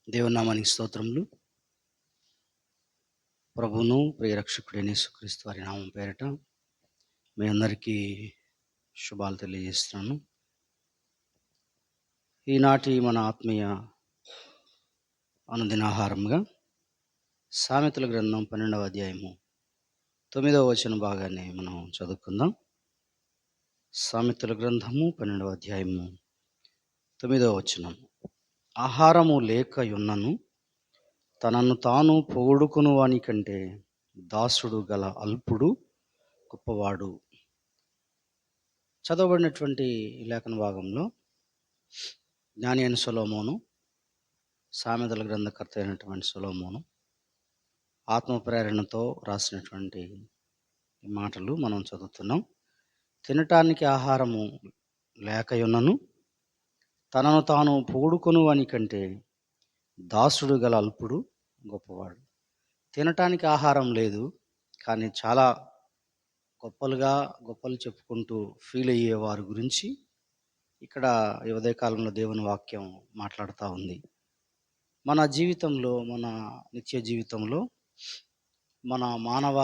దేవుని నామానికి స్తోత్రములు. ప్రభువును ప్రియరక్షకుడైన యేసుక్రీస్తు వారి నామం పేరట మీ అందరికీ శుభాలు తెలియజేస్తున్నాను. ఈనాటి మన ఆత్మీయ అనుదినాహారంగా సామెతల గ్రంథం 12వ అధ్యాయము 9వ వచన భాగాన్ని మనం చదువుకుందాం. సామెతల గ్రంథము 12వ అధ్యాయము 9వ వచనం. ఆహారము లేకయున్నను తనను తాను పొగుడుకుని వాని కంటే దాసుడు గల అల్పుడు గొప్పవాడు. చదవబడినటువంటి లేఖన భాగంలో జ్ఞాని అయిన సొలొమోను, సామెతల గ్రంథకర్త అయినటువంటి సొలొమోను ఆత్మప్రేరణతో రాసినటువంటి ఈ మాటలు మనం చదువుతున్నాం. తినటానికి ఆహారము లేకయున్నను తనను తాను పొగుడుకొను వాని కంటే దాసుడు గల అల్పుడు గొప్పవాడు. తినటానికి ఆహారం లేదు, కానీ చాలా గొప్పలు చెప్పుకుంటూ ఫీల్ అయ్యే వారి గురించి ఇక్కడ ఈ ఉదయకాలంలో దేవుని వాక్యం మాట్లాడుతూ ఉంది. మన జీవితంలో, మన నిత్య జీవితంలో మన మానవ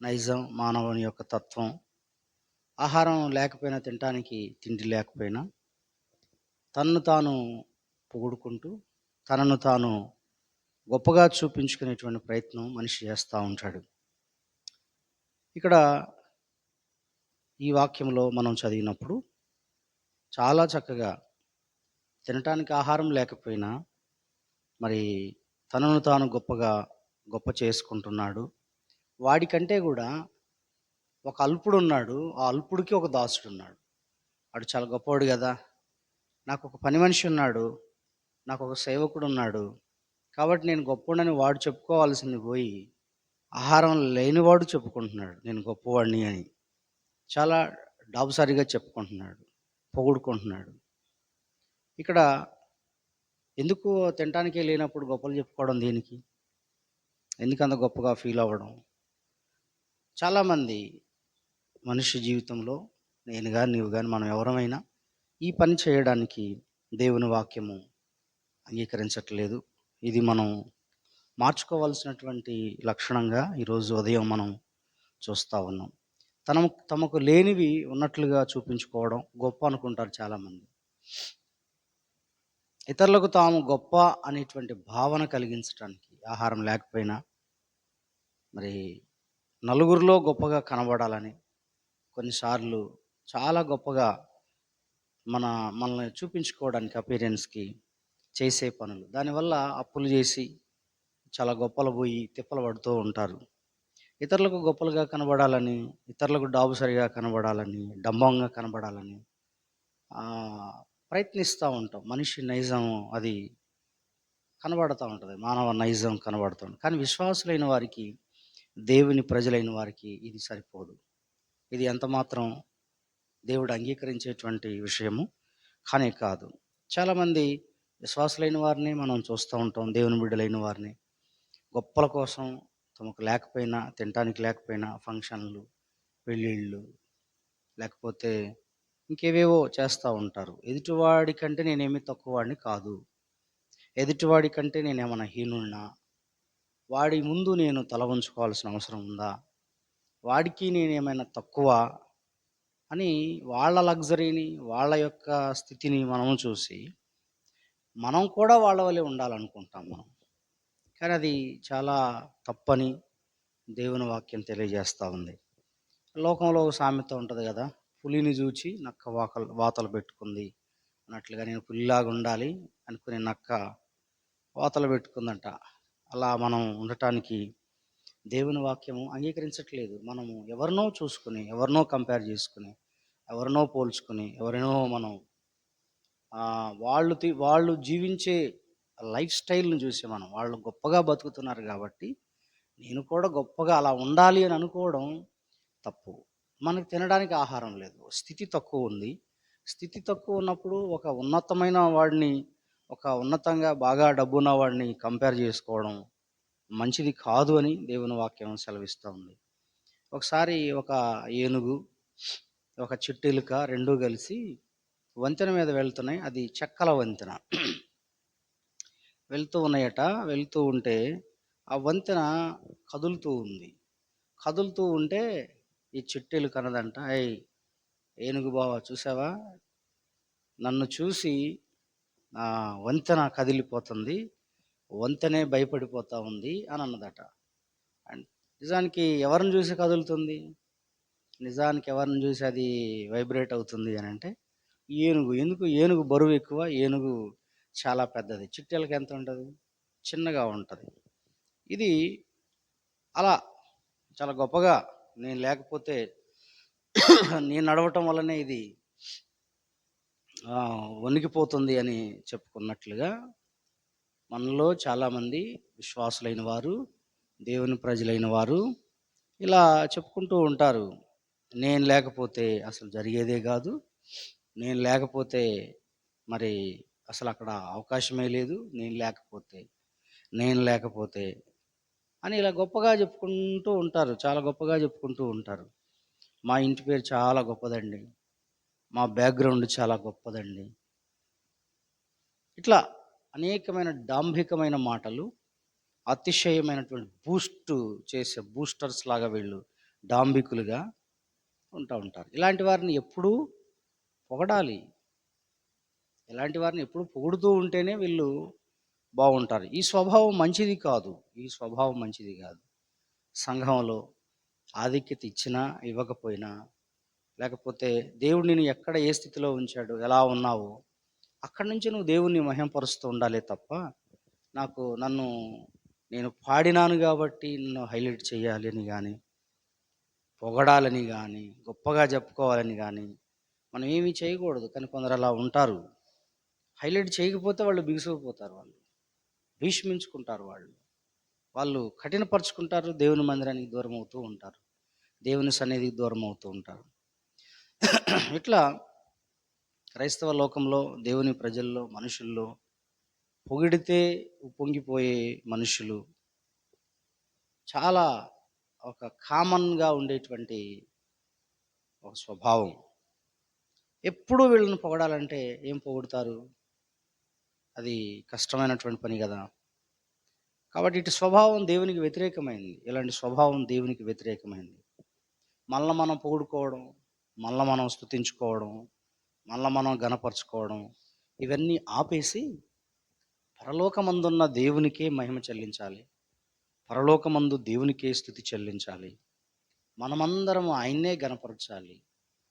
నైజం, మానవుని యొక్క తత్వం, ఆహారం లేకపోయినా, తినటానికి తిండి లేకపోయినా తనను తాను పొగుడుకుంటూ తనను తాను గొప్పగా చూపించుకునేటువంటి ప్రయత్నం మనిషి చేస్తూ ఉంటాడు. ఇక్కడ ఈ వాక్యంలో మనం చదివినప్పుడు చాలా చక్కగా తినటానికి ఆహారం లేకపోయినా మరి తనను తాను గొప్ప చేసుకుంటున్నాడు. వాడికంటే కూడా ఒక అల్పుడు ఉన్నాడు, ఆ అల్పుడికి ఒక దాసుడు ఉన్నాడు. వాడు చాలా గొప్పవాడు కదా, నాకు ఒక పని మనిషి ఉన్నాడు, నాకు ఒక సేవకుడు ఉన్నాడు, కాబట్టి నేను గొప్పవాడని వాడు చెప్పుకోవాల్సింది పోయి ఆహారం లేనివాడు చెప్పుకుంటున్నాడు నేను గొప్పవాడిని అని. చాలా డాబుసారిగా చెప్పుకుంటున్నాడు, పొగుడుకుంటున్నాడు. ఇక్కడ ఎందుకు తినటానికే లేనప్పుడు గొప్పలు చెప్పుకోవడం దేనికి? ఎందుకు అంత గొప్పగా ఫీల్ అవ్వడం? చాలామంది మనిషి జీవితంలో, నేను కానీ నీవు కానీ మనం ఎవరమైనా ఈ పని చేయడానికి దేవుని వాక్యము అంగీకరించట్లేదు. ఇది మనం మార్చుకోవాల్సినటువంటి లక్షణంగా ఈరోజు ఉదయం మనం చూస్తూ ఉన్నాం. తమకు లేనివి ఉన్నట్లుగా చూపించుకోవడం గొప్ప అనుకుంటారు చాలామంది. ఇతరులకు తాము గొప్ప అనేటువంటి భావన కలిగించడానికి ఆహారం లేకపోయినా మరి నలుగురిలో గొప్పగా కనబడాలని కొన్నిసార్లు చాలా గొప్పగా మనల్ని చూపించుకోవడానికి అపీరెన్స్కి చేసే పనులు, దానివల్ల అప్పులు చేసి చాలా గొప్పలు పోయి తిప్పలు పడుతూ ఉంటారు. ఇతరులకు గొప్పలుగా కనబడాలని, ఇతరులకు డాబుసరిగా కనబడాలని, డంబంగా కనబడాలని ప్రయత్నిస్తూ ఉంటాం. మనిషి నైజం అది కనబడుతూ ఉంటుంది, మానవ నైజం కనబడుతూ ఉంటుంది. కానీ విశ్వాసులైన వారికి, దేవుని ప్రజలైన వారికి ఇది సరిపోదు. ఇది ఎంత మాత్రం దేవుడు అంగీకరించేటువంటి విషయము కానే కాదు. చాలామంది విశ్వాసులైన వారిని మనం చూస్తూ ఉంటాం, దేవుని బిడ్డలైన వారిని గొప్పల కోసం తమకు లేకపోయినా, తినటానికి లేకపోయినా ఫంక్షన్లు, పెళ్ళిళ్ళు, లేకపోతే ఇంకేవేవో చేస్తూ ఉంటారు. ఎదుటివాడి కంటే నేనేమి తక్కువ వాడిని కాదు, ఎదుటివాడి కంటే నేనేమన్నా హీనున్నా, వాడి ముందు నేను తల వంచుకోవాల్సిన అవసరం ఉందా, వాడికి నేనేమైనా తక్కువ అని వాళ్ళ లగ్జరీని, వాళ్ళ యొక్క స్థితిని మనము చూసి మనం కూడా వాళ్ళ వలె ఉండాలనుకుంటాం మనం. కానీ అది చాలా తప్పని దేవుని వాక్యం తెలియజేస్తూ ఉంది. లోకంలో ఒక సామెత ఉంటుంది కదా, పులిని చూచి నక్క వాతలు పెట్టుకుంది అన్నట్లుగా నేను పులిలాగా ఉండాలి అనుకునే నక్క వాతలు పెట్టుకుందంట. అలా మనం ఉండటానికి దేవుని వాక్యము అంగీకరించట్లేదు. మనము ఎవరినో చూసుకుని, ఎవరినో కంపేర్ చేసుకుని, ఎవరినో పోల్చుకుని, ఎవరినో మనం వాళ్ళు జీవించే లైఫ్ స్టైల్ని చూసి మనం వాళ్ళు గొప్పగా బతుకుతున్నారు కాబట్టి నేను కూడా గొప్పగా అలా ఉండాలి అని అనుకోవడం తప్పు. మనకు తినడానికి ఆహారం లేదు, స్థితి తక్కువ ఉంది. స్థితి తక్కువ ఉన్నప్పుడు ఒక ఉన్నతమైన వాడిని, ఒక ఉన్నతంగా బాగా డబ్బున్న వాడిని కంపేర్ చేసుకోవడం మంచిది కాదు అని దేవుని వాక్యం సెలవిస్తూ ఉంది. ఒకసారి ఒక ఏనుగు, ఒక చిట్టెలుక రెండూ కలిసి వంతెన మీద వెళ్తున్నాయి. అది చెక్కల వంతెన. వెళ్తూ ఉన్నాయట. వెళ్తూ ఉంటే ఆ వంతెన కదులుతూ ఉంది. కదులుతూ ఉంటే ఈ చిట్టెలుక అన్నదంట, "ఏయ్! ఏనుగు బావ చూసావా? నన్ను చూసి వంతెన కదిలిపోతుంది. వంతెనే భయపడిపోతా ఉంది" అని అన్నదట. అన్ నిజానికి ఎవరిని చూసి కదులుతుంది? నిజానికి ఎవరిని చూసి అది వైబ్రేట్ అవుతుంది అనంటే ఏనుగు. ఎందుకు? ఏనుగు బరువు ఎక్కువ. ఏనుగు చాలా పెద్దది. చిట్టెలకి ఎంత ఉంటది? చిన్నగా ఉంటది. ఇది అలా చాలా గొప్పగా నేను లేకపోతే నేను నడవటం వల్లనే ఇది వణికిపోతుంది అని చెప్పుకున్నట్లుగా మనలో చాలామంది విశ్వాసులైన వారు, దేవుని ప్రజలైన వారు ఇలా చెప్పుకుంటూ ఉంటారు. నేను లేకపోతే అసలు జరిగేదే కాదు. నేను లేకపోతే మరి అసలు అక్కడ అవకాశమే లేదు. నేను లేకపోతే అని ఇలా గొప్పగా చెప్పుకుంటూ ఉంటారు. చాలా గొప్పగా చెప్పుకుంటూ ఉంటారు. మా ఇంటి పేరు చాలా గొప్పదండి. మా బ్యాక్‌గ్రౌండ్ చాలా గొప్పదండి. ఇట్లా అనేకమైన డాంభికమైన మాటలు, అతిశయమైనటువంటి చేసే బూస్టర్స్ లాగా వీళ్ళు డాంభికులుగా ఉంటారు. ఇలాంటి వారిని ఎప్పుడూ పొగడాలి. ఇలాంటి వారిని ఎప్పుడూ పొగుడుతూ ఉంటేనే వీళ్ళు బాగుంటారు. ఈ స్వభావం మంచిది కాదు. సంఘంలో ఆధిక్యత ఇచ్చినా, ఇవ్వకపోయినా, లేకపోతే దేవుడు నిన్ను ఎక్కడ ఏ స్థితిలో ఉంచాడు, ఎలా ఉన్నావో అక్కడి నుంచి నువ్వు దేవుణ్ణి మహిమపరుస్తూ ఉండాలే తప్ప, నన్ను నేను పాడినాను కాబట్టి నన్ను హైలైట్ చేయాలి అని గానీ, పొగడాలని గానీ, గొప్పగా చెప్పుకోవాలని గానీ మనం ఏమీ చేయకూడదు. కానీ కొందరు అలా ఉంటారు. హైలైట్ చేయకపోతే వాళ్ళు బిగుసుకుపోతారు. భీష్మించుకుంటారు వాళ్ళు. వాళ్ళు కఠినపరుచుకుంటారు. దేవుని మందిరానికి దూరం అవుతూ ఉంటారు. దేవుని సన్నిధికి దూరం అవుతూ ఉంటారు. ఇట్లా క్రైస్తవ లోకంలో, దేవుని ప్రజల్లో, మనుషుల్లో పొగిడితే ఉప్పొంగిపోయే మనుషులు చాలా ఒక కామన్‌గా ఉండేటువంటి ఒక స్వభావం. ఎప్పుడూ వీళ్ళని పొగడాలంటే ఏం పొగుడుతారు? అది కష్టమైనటువంటి పని గదా! కాబట్టి ఇటు స్వభావం దేవునికి వ్యతిరేకమైంది. ఇలాంటి స్వభావం దేవునికి వ్యతిరేకమైంది. మనల్ని మనం పొగుడుకోవడం, మనల్ని మనం స్తుతించుకోవడం, మనల్ని మనం ఘనపరచుకోవడం, ఇవన్నీ ఆపేసి పరలోకమందున్న దేవునికే మహిమ చెల్లించాలి. పరలోకమందు దేవునికే స్తుతి చెల్లించాలి. మనమందరం ఆయన్నే ఘనపరచాలి.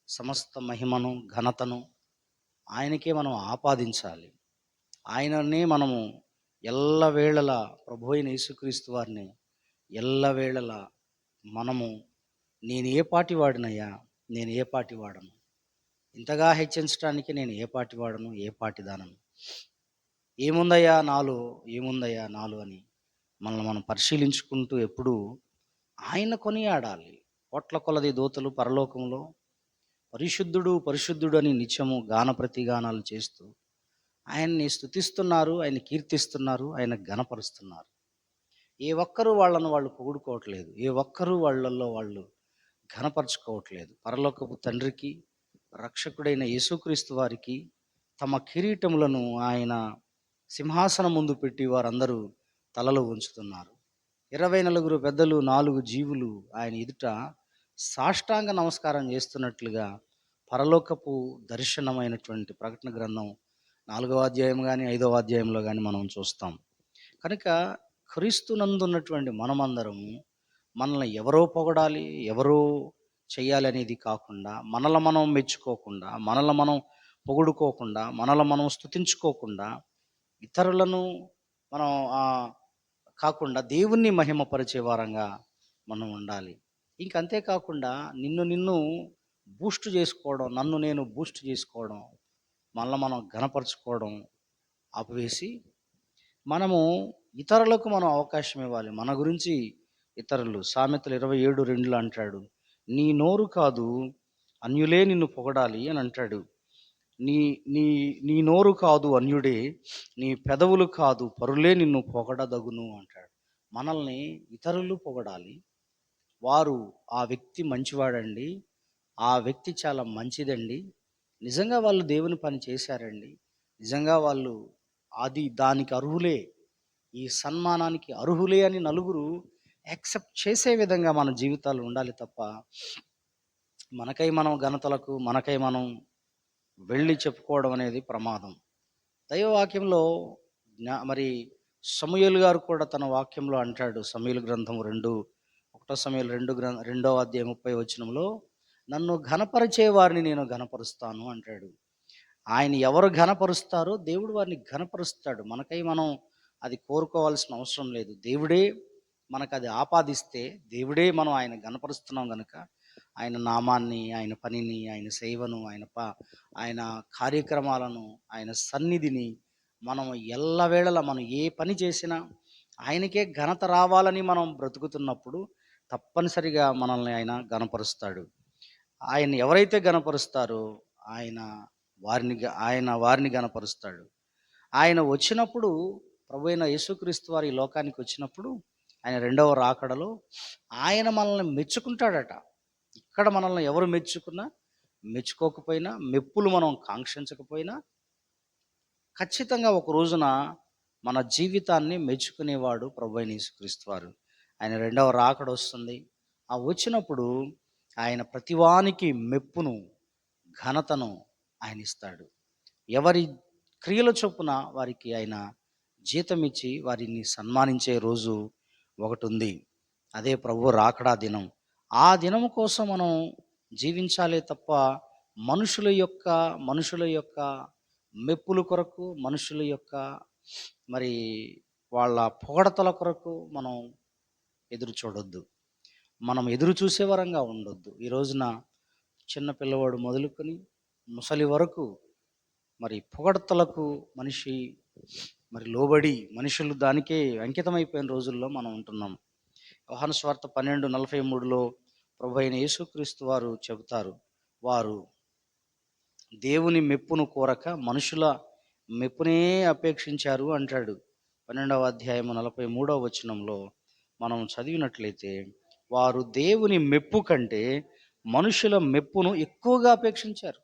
సమస్త మహిమను, ఘనతను ఆయనకే మనం ఆపాదించాలి. ఆయననే మనము ఎల్లవేళలా ప్రభువైన యేసుక్రీస్తు వారిని ఎల్లవేళలా మనము నేను ఏ పాటి వాడినయ్యా, నేను ఏ పాటి వాడను, ఇంతగా హెచ్చించడానికి నేను ఏ పాటి వాడను, ఏ పాటి దానను, ఏముందయ్యా నాలో అని మనల్ని మనం పరిశీలించుకుంటూ ఎప్పుడూ ఆయన కొనియాడాలి. కోట్ల కొలది దూతలు పరలోకంలో పరిశుద్ధుడు పరిశుద్ధుడు అని నిత్యము గాన ప్రతిగానాలు చేస్తూ ఆయన్ని స్తుతిస్తున్నారు, ఆయన కీర్తిస్తున్నారు, ఆయన ఘనపరుస్తున్నారు. ఏ ఒక్కరూ వాళ్ళు పొగుడుకోవట్లేదు. ఏ ఒక్కరూ వాళ్ళల్లో వాళ్ళు ఘనపరచుకోవట్లేదు. పరలోకపు తండ్రికి, రక్షకుడైన యేసుక్రీస్తు వారికి తమ కిరీటములను ఆయన సింహాసనం ముందు పెట్టి వారందరూ తలలు ఉంచుతున్నారు. 24 పెద్దలు, 4 జీవులు ఆయన ఎదుట సాష్టాంగ నమస్కారం చేస్తున్నట్లుగా పరలోకపు దర్శనమైనటువంటి ప్రకటన గ్రంథం 4వ అధ్యాయం కానీ, 5వ అధ్యాయంలో కానీ మనం చూస్తాం. కనుక క్రీస్తునందున్నటువంటి మనమందరము మనల్ని ఎవరో పొగడాలి, ఎవరో చెయ్యాలి అనేది కాకుండా, మనల్ని మనం మెచ్చుకోకుండా, మనల్ని మనం పొగుడుకోకుండా, మనల్ని మనం స్తుతించుకోకుండా, ఇతరులను మనం కాకుండా దేవుణ్ణి మహిమపరిచే వారంగా మనం ఉండాలి. ఇంకంతే కాకుండా నిన్ను బూస్ట్ చేసుకోవడం, నన్ను నేను బూస్ట్ చేసుకోవడం, మనల్ని మనం ఘనపరుచుకోవడం ఆపివేసి మనము ఇతరులకు మనం అవకాశం ఇవ్వాలి. మన గురించి ఇతరులు సామెతలు 27:2 అంటాడు, నీ నోరు కాదు అన్యులే నిన్ను పొగడాలి అని అంటాడు. నీ నీ నీ నోరు కాదు అన్యుడే, నీ పెదవులు కాదు పరులే నిన్ను పొగడదగును అంటాడు. మనల్ని ఇతరులు పొగడాలి. ఆ వ్యక్తి మంచివాడండి, ఆ వ్యక్తి చాలా మంచిదండి, నిజంగా వాళ్ళు దేవుని పని చేశారండి, నిజంగా వాళ్ళు దానికి అర్హులే ఈ సన్మానానికి అర్హులే అని నలుగురు యాక్సెప్ట్ చేసే విధంగా మన జీవితాలు ఉండాలి తప్ప, మనకై మనం ఘనతలకు, మనకై మనం వెళ్ళి చెప్పుకోవడం అనేది ప్రమాదం. దైవవాక్యంలో మరి సమూయేలు గారు కూడా తన వాక్యంలో అంటాడు. సమూయేలు గ్రంథం 1 సమూయేలు 2వ అధ్యాయం 30 వచనంలో, నన్ను ఘనపరిచే వారిని నేను ఘనపరుస్తాను అంటాడు. ఆయన ఎవరు ఘనపరుస్తారో దేవుడు వారిని ఘనపరుస్తాడు. మనకై మనం అది కోరుకోవాల్సిన అవసరం లేదు. దేవుడే మనకది ఆపాదిస్తే, దేవుడే మనం ఆయన ఘనపరుస్తున్నాం గనుక, ఆయన నామాన్ని, ఆయన పనిని, ఆయన సేవను, ఆయన కార్యక్రమాలను, ఆయన సన్నిధిని మనం ఎల్లవేళలా మనం ఏ పని చేసినా ఆయనకే ఘనత రావాలని మనం బ్రతుకుతున్నప్పుడు తప్పనిసరిగా మనల్ని ఆయన ఘనపరుస్తాడు. ఆయన ఎవరైతే ఘనపరుస్తారో ఆయన ఆయన వారిని ఘనపరుస్తాడు. ఆయన వచ్చినప్పుడు, ప్రభువైన యేసుక్రీస్తు వారు ఈ లోకానికి వచ్చినప్పుడు, ఆయన రెండవ రాకడలో ఆయన మనల్ని మెచ్చుకుంటాడట. ఇక్కడ మనల్ని ఎవరు మెచ్చుకున్నా, మెచ్చుకోకపోయినా, మెప్పులు మనం కాంక్షించకపోయినా, ఖచ్చితంగా ఒక రోజున మన జీవితాన్ని మెచ్చుకునేవాడు ప్రభువైన యేసుక్రీస్తు వారు. ఆయన రెండవ రాకడ వస్తుంది. ఆ వచ్చినప్పుడు ఆయన ప్రతివానికి మెప్పును, ఘనతను ఆయన ఇస్తాడు. ఎవరి క్రియల చొప్పున వారికి ఆయన జీతం ఇచ్చి వారిని సన్మానించే రోజు ఒకటి ఉంది. అదే ప్రభు రాకడా దినం. ఆ దినం కోసం మనం జీవించాలే తప్ప, మనుషుల యొక్క మెప్పుల కొరకు, మనుషుల యొక్క మరి వాళ్ళ పొగడతల కొరకు మనం ఎదురు చూడొద్దు. మనం ఎదురు చూసే వరంగా ఉండొద్దు. ఈ రోజున చిన్న పిల్లవాడు మొదలుకొని ముసలి వరకు మరి పొగడ్తలకు మనిషి మరి లోబడి, మనుషులు దానికే అంకితమైపోయిన రోజుల్లో మనం ఉంటున్నాం. యోహాను సువార్త 12:43లో ప్రభు అయిన యేసుక్రీస్తు వారు చెబుతారు, వారు దేవుని మెప్పును కోరక మనుషుల మెప్పునే అపేక్షించారు అంటాడు. 12వ అధ్యాయం 43వ వచనంలో మనం చదివినట్లయితే, వారు దేవుని మెప్పు కంటే మనుషుల మెప్పును ఎక్కువగా అపేక్షించారు.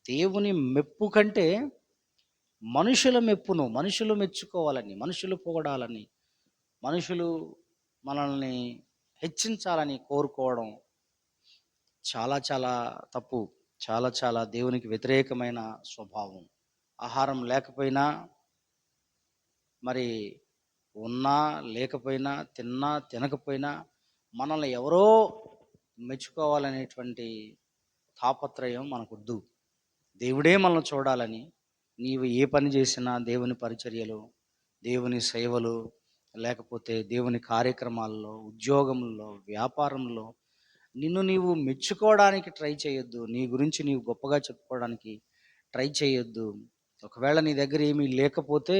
దేవుని మెప్పు కంటే మనుషుల మెప్పును, మనుషులు మెచ్చుకోవాలని, మనుషులు పొగడాలని, మనుషులు మనల్ని హెచ్చించాలని కోరుకోవడం చాలా చాలా తప్పు. చాలా చాలా దేవునికి వ్యతిరేకమైన స్వభావం. ఆహారం లేకపోయినా, మరి ఉన్నా లేకపోయినా, తిన్నా తినకపోయినా మనల్ని ఎవరో మెచ్చుకోవాలనేటువంటి తాపత్రయం మనకొద్దు. దేవుడే మనల్ని చూడాలని, నీవు ఏ పని చేసినా దేవుని పరిచర్యలు, దేవుని సేవలు, లేకపోతే దేవుని కార్యక్రమాల్లో, ఉద్యోగంలో, వ్యాపారంలో నిన్ను నీవు మెచ్చుకోవడానికి ట్రై చేయొద్దు. నీ గురించి నీవు గొప్పగా చెప్పుకోవడానికి ట్రై చేయొద్దు. ఒకవేళ నీ దగ్గర ఏమీ లేకపోతే,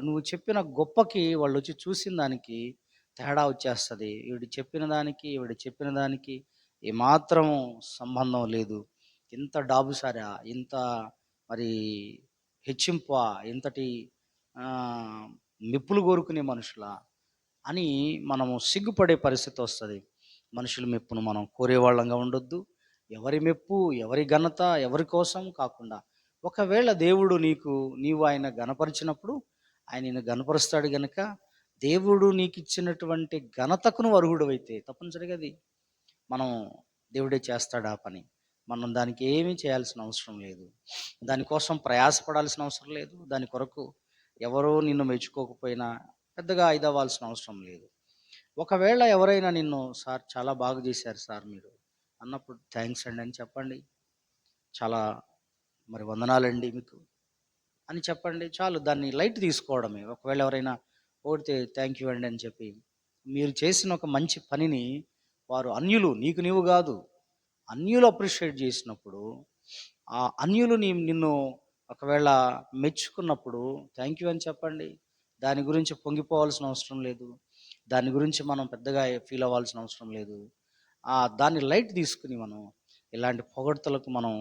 నువ్వు చెప్పిన గొప్పకి వాళ్ళు వచ్చి చూసిన దానికి తేడా వచ్చేస్తుంది. ఈవిడ చెప్పిన దానికి ఏమాత్రం సంబంధం లేదు. ఇంత డాబుసారా, ఇంత మరి హెచ్చింపా, ఇంతటి మెప్పులు కోరుకునే మనుషులా అని మనము సిగ్గుపడే పరిస్థితి వస్తుంది. మనుషుల మెప్పును మనం కోరేవాళ్ళంగా ఉండొద్దు. ఎవరి మెప్పు, ఎవరి ఘనత, ఎవరి కోసం కాకుండా, ఒకవేళ దేవుడు నీవు ఆయన ఘనపరిచినప్పుడు ఆయన నిన్ను ఘనపరుస్తాడు గనుక, దేవుడు నీకు ఇచ్చినటువంటి ఘనతకు నువ్వు అర్హుడవైతే తప్పనిసరిగా అది మనం దేవుడే చేస్తాడు ఆ పని. మనం దానికి ఏమీ చేయాల్సిన అవసరం లేదు. దానికోసం ప్రయాసపడాల్సిన అవసరం లేదు. దాని కొరకు ఎవరో నిన్ను మెచ్చుకోకపోయినా పెద్దగా ఇదవ్వాల్సిన అవసరం లేదు. ఒకవేళ ఎవరైనా నిన్ను, సార్ చాలా బాగా చేశారు సార్ మీరు అన్నప్పుడు, థ్యాంక్స్ అండి అని చెప్పండి. చాలా మరి వందనాలండి మీకు అని చెప్పండి. చాలు, దాన్ని లైట్ తీసుకోవడమే. ఒకవేళ ఎవరైనా ఓడితే థ్యాంక్ యూ అండి అని చెప్పి, మీరు చేసిన ఒక మంచి పనిని వారు అన్యులు, నీకు నీవు కాదు, అన్యులు అప్రిషియేట్ చేసినప్పుడు, ఆ అన్యులు నిన్ను ఒకవేళ మెచ్చుకున్నప్పుడు థ్యాంక్ యూ అని చెప్పండి. దాని గురించి పొంగిపోవాల్సిన అవసరం లేదు. దాని గురించి మనం పెద్దగా ఫీల్ అవ్వాల్సిన అవసరం లేదు. దాన్ని లైట్ తీసుకుని మనం ఇలాంటి పొగడ్తలకు మనం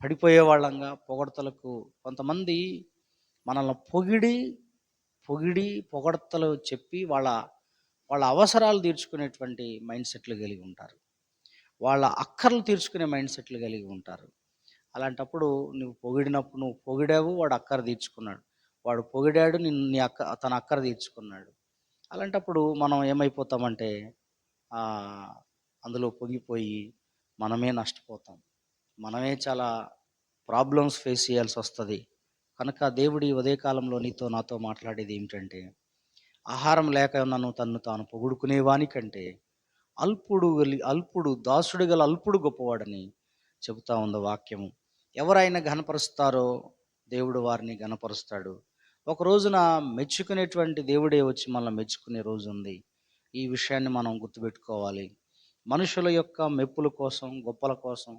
పడిపోయే వాళ్ళంగా, పొగడ్తలకు కొంతమంది మనల్ని పొగిడి పొగడ్తలు చెప్పి వాళ్ళ వాళ్ళ అవసరాలు తీర్చుకునేటువంటి మైండ్ సెట్లు కలిగి ఉంటారు. వాళ్ళ అక్కర్లు తీర్చుకునే మైండ్ సెట్లు కలిగి ఉంటారు. అలాంటప్పుడు నువ్వు పొగిడినప్పుడు, నువ్వు పొగిడావు, వాడు అక్కర తీర్చుకున్నాడు. వాడు పొగిడాడు, నిన్ను తన అక్కర తీర్చుకున్నాడు. అలాంటప్పుడు మనం ఏమైపోతామంటే ఆహ్, అందులో పొంగిపోయి మనమే నష్టపోతాం. మనమే చాలా ప్రాబ్లమ్స్ ఫేస్ చేయాల్సొస్తది. కనుక దేవుడు ఈ ఉదయకాలంలో నీతో నాతో మాట్లాడేది ఏమిటంటే, ఆహారం లేక నన్ను తన్ను తాను పొగుడుకునేవాని కంటే అల్పుడు దాసుడు గల అల్పుడు గొప్పవాడని చెబుతా ఉంది వాక్యము. ఎవరైనా ఘనపరుస్తారో దేవుడు వారిని ఘనపరుస్తాడు. ఒక రోజున మెచ్చుకునేటువంటి దేవుడే వచ్చి మనల్ని మెచ్చుకునే రోజు ఉంది. ఈ విషయాన్ని మనం గుర్తుపెట్టుకోవాలి. మనుషుల యొక్క మెప్పుల కోసం, గొప్పల కోసం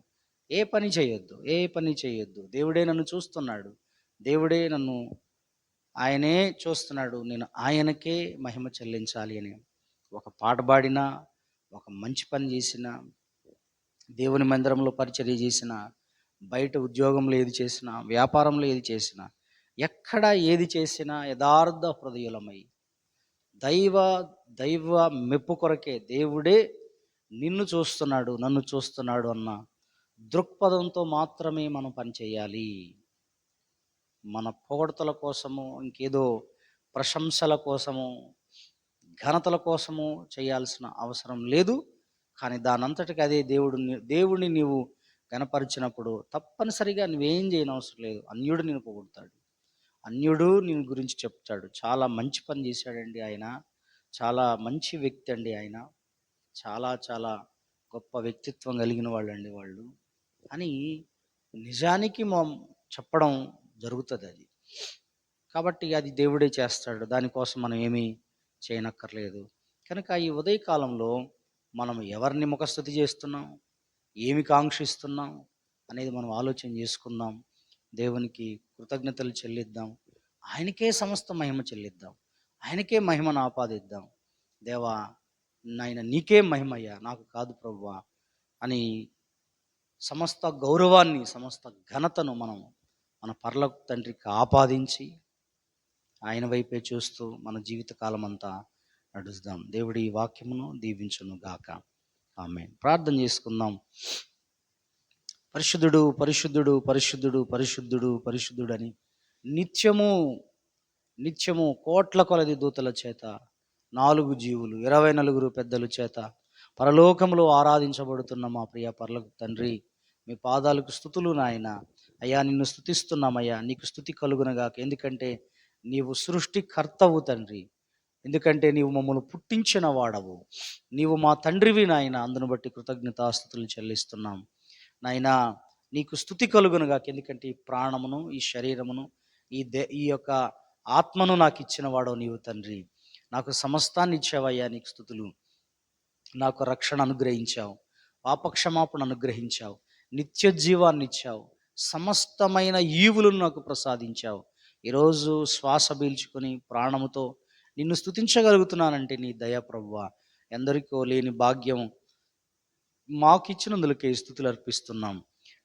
ఏ పని చేయొద్దు. ఏ పని చేయొద్దు. దేవుడే నన్ను చూస్తున్నాడు. దేవుడే నన్ను ఆయనే చూస్తున్నాడు. నేను ఆయనకే మహిమ చెల్లించాలి అని ఒక పాట పాడినా, ఒక మంచి పని చేసినా, దేవుని మందిరంలో పరిచర్య చేసినా, బయట ఉద్యోగంలో ఏది చేసినా, వ్యాపారంలో ఏది చేసినా, ఎక్కడ ఏది చేసినా యథార్థ హృదయులమై దైవ దైవ మెప్పు కొరకే దేవుడే నిన్ను చూస్తున్నాడు, నన్ను చూస్తున్నాడు అన్న దృక్పథంతో మాత్రమే మనం పని చేయాలి. మన పొగడ్తల కోసము, ఇంకేదో ప్రశంసల కోసము, ఘనతల కోసము చేయాల్సిన అవసరం లేదు. కానీ దానంతటికి అదే దేవుడిని నీవు గనపరిచినప్పుడు తప్పనిసరిగా నువ్వేం చేయనవసరం లేదు. అన్యుడు నిన్ను పొగుడుతాడు. అన్యుడు నిన్ను గురించి చెప్తాడు. చాలా మంచి పని చేశాడండి ఆయన. చాలా మంచి వ్యక్తి అండి ఆయన. చాలా చాలా గొప్ప వ్యక్తిత్వం కలిగిన వాళ్ళండి వాళ్ళు అని నిజానికి చెప్పడం జరుగుతుంది. కాబట్టి అది దేవుడే చేస్తాడు. దానికోసం మనం ఏమీ చేయనక్కర్లేదు. కనుక ఈ ఉదయకాలంలో మనం ఎవరిని ముఖస్తుతి చేస్తున్నాం, ఏమి కాంక్షిస్తున్నాం అనేది మనం ఆలోచన చేసుకుందాం. దేవునికి కృతజ్ఞతలు చెల్లిద్దాం. ఆయనకే సమస్త మహిమ చెల్లిద్దాం. ఆయనకే మహిమను ఆపాదిద్దాం. దేవా, నాయన నీకే మహిమయ్యా, నాకు కాదు ప్రభువా అని సమస్త గౌరవాన్ని, సమస్త ఘనతను మనం మన పరలోక తండ్రికి ఆపాదించి ఆయన వైపే చూస్తూ మన జీవితకాలం అంతా నడుస్తాం. దేవుడి ఈ వాక్యమును దీవించును గాక. ఆమేన్. ప్రార్థన చేసుకుందాం. పరిశుద్ధుడు, పరిశుద్ధుడు, పరిశుద్ధుడు, పరిశుద్ధుడు, పరిశుద్ధుడు అని నిత్యము కోట్ల కొలది దూతల చేత, 4 జీవులు, 24 పెద్దల చేత పరలోకములో ఆరాధించబడుతున్న మా ప్రియ పరలోక తండ్రి, మీ పాదాలకు స్తుతులు నాయన. అయ్యా, నిన్ను స్తుతిస్తున్నామయ్యా. నీకు స్తుతి కలుగునగాక. ఎందుకంటే నీవు సృష్టికర్తవు తండ్రి. ఎందుకంటే నీవు మమ్మల్ని పుట్టించిన వాడవు. నీవు మా తండ్రివి నాయన. అందును బట్టి కృతజ్ఞతాస్తుతులు చెల్లిస్తున్నాం నాయనా. నీకు స్తుతి కలుగునగాక. ఎందుకంటే ఈ ప్రాణమును, ఈ శరీరమును, ఈ యొక్క ఆత్మను నాకు ఇచ్చిన వాడవు నీవు తండ్రి. నాకు సమస్తాన్ని ఇచ్చావయ్యా. నీకు స్తుతులు. నాకు రక్షణ అనుగ్రహించావు, పాపక్షమాపణ అనుగ్రహించావు, నిత్య జీవాన్ని ఇచ్చావు, సమస్తమైన ఈవులను నాకు ప్రసాదించావు. ఈరోజు శ్వాస పీల్చుకొని ప్రాణముతో నిన్ను స్తుతించగలుగుతున్నానంటే నీ దయ ప్రభువా. ఎందరికో లేని భాగ్యం మాకిచ్చినందులకే స్తుతులు అర్పిస్తున్నాం.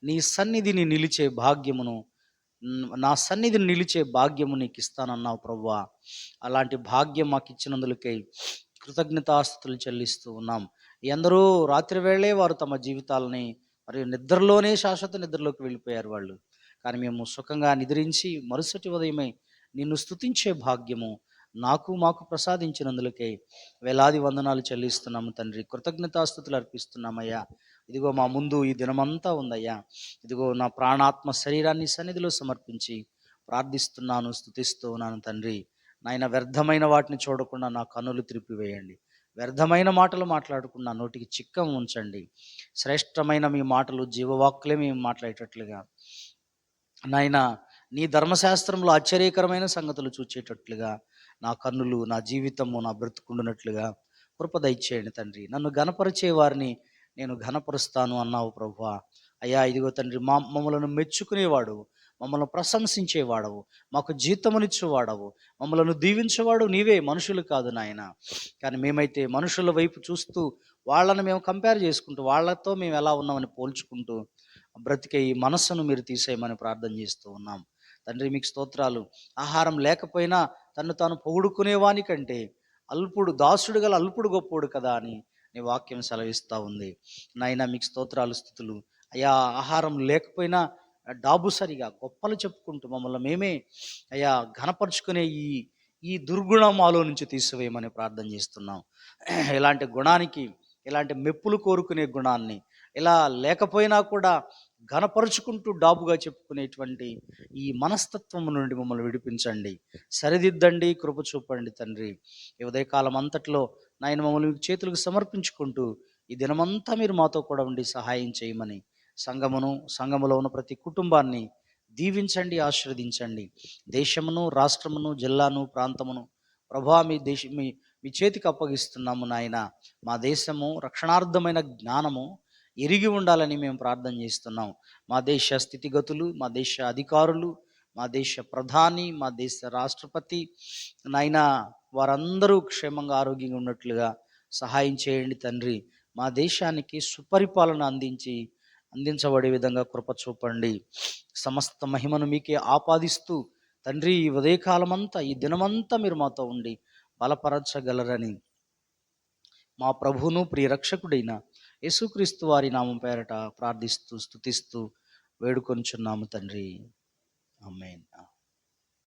నీ సన్నిధిని నిలిచే భాగ్యమును, నా సన్నిధిని నిలిచే భాగ్యము నీకు ఇస్తానన్నావు ప్రభువా. అలాంటి భాగ్యం మాకు ఇచ్చినందులకై కృతజ్ఞతాస్తుతులు చెల్లిస్తూ ఉన్నాం. ఎందరో రాత్రి వేళే వారు తమ జీవితాలని మరియు నిద్రలోనే శాశ్వత నిద్రలోకి వెళ్ళిపోయారు వాళ్ళు. కానీ మేము సుఖంగా నిద్రించి మరుసటి ఉదయమే నిన్ను స్తుతించే భాగ్యము మాకు ప్రసాదించినందులకై వేలాది వందనాలు చెల్లిస్తున్నాము తండ్రి. కృతజ్ఞతాస్తుతులు అర్పిస్తున్నామయ్యా. ఇదిగో మా ముందు ఈ దినమంతా ఉందయ్యా. ఇదిగో నా ప్రాణాత్మ శరీరాన్ని సన్నిధిలో సమర్పించి ప్రార్థిస్తున్నాను, స్తుతిస్తూ ఉన్నాను తండ్రి. నాయన, వ్యర్థమైన వాటిని చూడకుండా నా కన్నులు త్రిప్పివేయండి. వ్యర్థమైన మాటలు మాట్లాడకుండా నోటికి చిక్కం ఉంచండి. శ్రేష్టమైన మీ మాటలు జీవవాక్కులే మేము మాట్లాడేటట్లుగా నాయన, నీ ధర్మశాస్త్రంలో ఆశ్చర్యకరమైన సంగతులు చూచేటట్లుగా నా కన్నులు, నా జీవితము, నా బ్రతుకుండునట్లుగా కృప దయచేయండి తండ్రి. నన్ను ఘనపరిచే వారిని నేను ఘనపరుస్తాను అన్నావు ప్రభువా. అయ్యా, ఇదిగో తండ్రి, మమ్మలను మెచ్చుకునేవాడు, మమ్మల్ని ప్రశంసించేవాడవు, మాకు జీతమునిచ్చేవాడవు, మమ్మలను దీవించేవాడు నీవే, మనుషులు కాదు నాయన. కానీ మేమైతే మనుషుల వైపు చూస్తూ వాళ్ళని మేము కంపేర్ చేసుకుంటూ, వాళ్ళతో మేము ఎలా ఉన్నామని పోల్చుకుంటూ బ్రతికే ఈ మనస్సును మీరు తీసేయమని ప్రార్థన చేస్తూ ఉన్నాం తండ్రి. మీకు స్తోత్రాలు. ఆహారం లేకపోయినా తను తాను పొగుడుకునేవాని కంటే దాసుడు గల అల్పుడు గొప్పోడు కదా అని నీ వాక్యం సెలవిస్తూ ఉంది నాయన. మీకు స్తోత్రాలు, స్తుతులు. అయ్యా, ఆహారం లేకపోయినా డాబుసరిగా గొప్పలు చెప్పుకుంటూ మమ్మల్ని మేమే అయ్యా ఘనపరుచుకునే ఈ ఈ దుర్గుణం మాలో నుంచి తీసివేయమని ప్రార్థన చేస్తున్నాం. ఇలాంటి గుణానికి, ఇలాంటి మెప్పులు కోరుకునే గుణాన్ని, ఇలా లేకపోయినా కూడా ఘనపరుచుకుంటూ డాబుగా చెప్పుకునేటువంటి ఈ మనస్తత్వం నుండి మమ్మల్ని విడిపించండి, సరిదిద్దండి, కృప చూపండి తండ్రి. ఈ ఉదయకాలం అంతట్లో నాయన మమ్మల్ని మీకు చేతులకు సమర్పించుకుంటూ ఈ దినమంతా మీరు మాతో కూడా ఉండి సహాయం చేయమని, సంఘములో ఉన్న ప్రతి కుటుంబాన్ని దీవించండి, ఆశీర్వదించండి. దేశమును, రాష్ట్రమును, జిల్లాను, ప్రాంతమును ప్రభా మీ చేతికి అప్పగిస్తున్నాము నాయన. మా దేశము రక్షణార్థమైన జ్ఞానము ఎరిగి ఉండాలని మేము ప్రార్థన చేస్తున్నాం. మా దేశ స్థితిగతులు, మా దేశ అధికారులు, మా దేశ ప్రధాని, మా దేశ రాష్ట్రపతి నాయన, వారందరూ క్షేమంగా ఆరోగ్యంగా ఉన్నట్లుగా సహాయం చేయండి తండ్రి. మా దేశానికి సుపరిపాలన అందించబడే విధంగా కృప చూపండి. సమస్త మహిమను మీకే ఆపాదిస్తూ తండ్రి, ఈ ఉదయకాలమంతా, ఈ దినమంతా మీరు మాతో ఉండి బలపరచగలరని మా ప్రభువును ప్రియరక్షకుడైన యేసుక్రీస్తు వారి నామం పేరట ప్రార్థిస్తూ స్తుతిస్తూ వేడుకొనుచున్నాము తండ్రి. ఆమేన్.